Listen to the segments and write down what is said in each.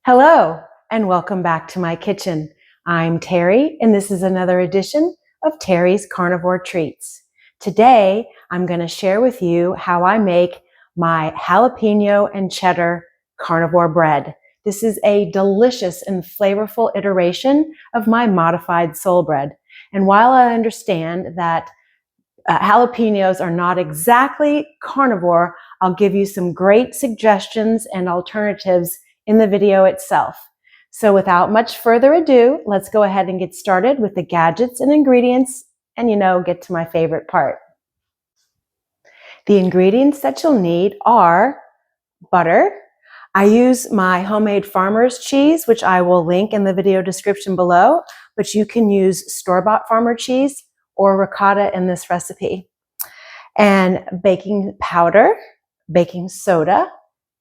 Hello, and welcome back to my kitchen. I'm Terry, and this is another edition of Terry's Carnivore Treats. Today, I'm going to share with you how I make my jalapeno and cheddar carnivore bread. This is a delicious and flavorful iteration of my modified soul bread. And while I understand that jalapenos are not exactly carnivore, I'll give you some great suggestions and alternatives in the video itself. So without much further ado, let's go ahead and get started with the gadgets and ingredients and get to my favorite part. The ingredients that you'll need are butter. I use my homemade farmer's cheese, which I will link in the video description below, but you can use store-bought farmer cheese or ricotta in this recipe. And baking powder, baking soda,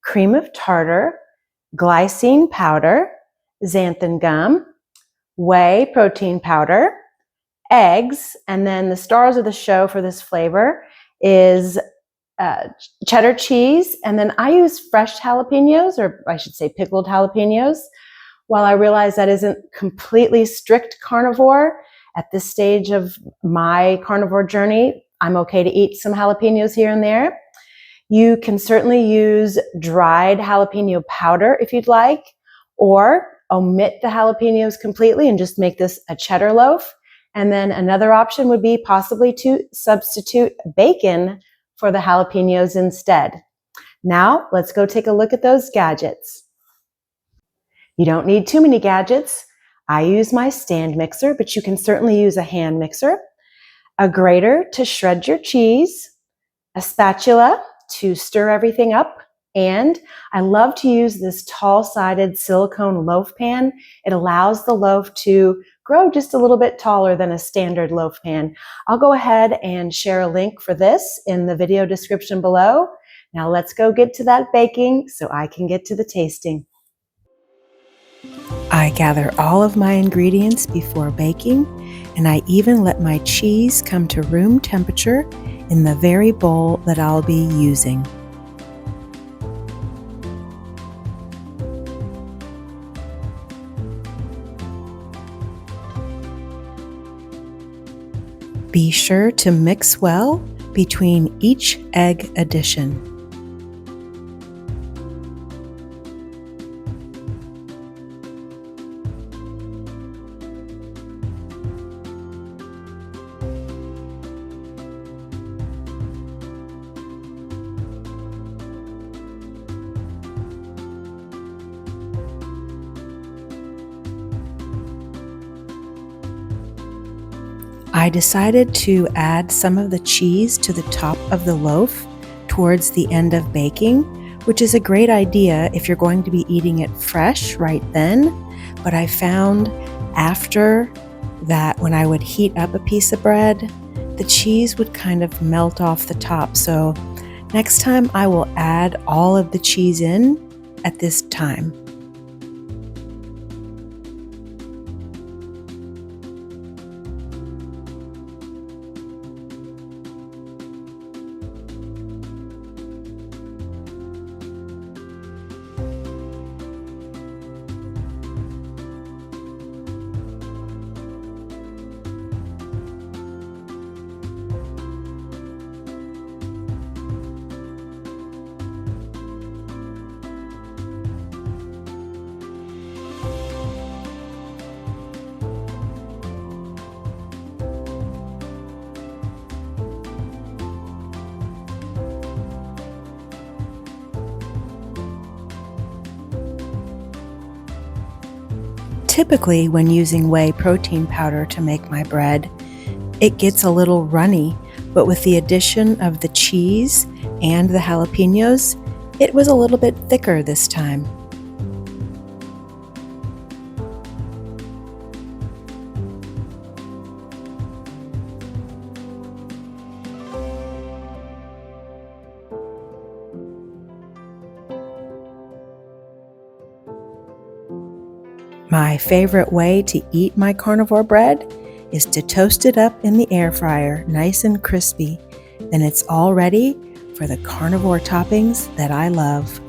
cream of tartar, glycine powder, xanthan gum, whey protein powder, eggs, and then the stars of the show for this flavor is cheddar cheese, and then I use fresh jalapenos, or I should say pickled jalapenos. While I realize that isn't completely strict carnivore, at this stage of my carnivore journey, I'm okay to eat some jalapenos here and there. You can certainly use dried jalapeno powder if you'd like, or omit the jalapenos completely and just make this a cheddar loaf. And then another option would be possibly to substitute bacon for the jalapenos instead. Now, let's go take a look at those gadgets. You don't need too many gadgets. I use my stand mixer, but you can certainly use a hand mixer, a grater to shred your cheese, a spatula to stir everything up, and I love to use this tall-sided silicone loaf pan. It allows the loaf to grow just a little bit taller than a standard loaf pan. I'll go ahead and share a link for this in the video description below. Now let's go get to that baking so I can get to the tasting. I gather all of my ingredients before baking, and I even let my cheese come to room temperature in the very bowl that I'll be using. Be sure to mix well between each egg addition. I decided to add some of the cheese to the top of the loaf towards the end of baking, which is a great idea if you're going to be eating it fresh right then. But I found after that when I would heat up a piece of bread, the cheese would kind of melt off the top. So next time I will add all of the cheese in at this time. Typically, when using whey protein powder to make my bread, it gets a little runny, but with the addition of the cheese and the jalapenos, it was a little bit thicker this time. My favorite way to eat my carnivore bread is to toast it up in the air fryer nice and crispy. Then it's all ready for the carnivore toppings that I love.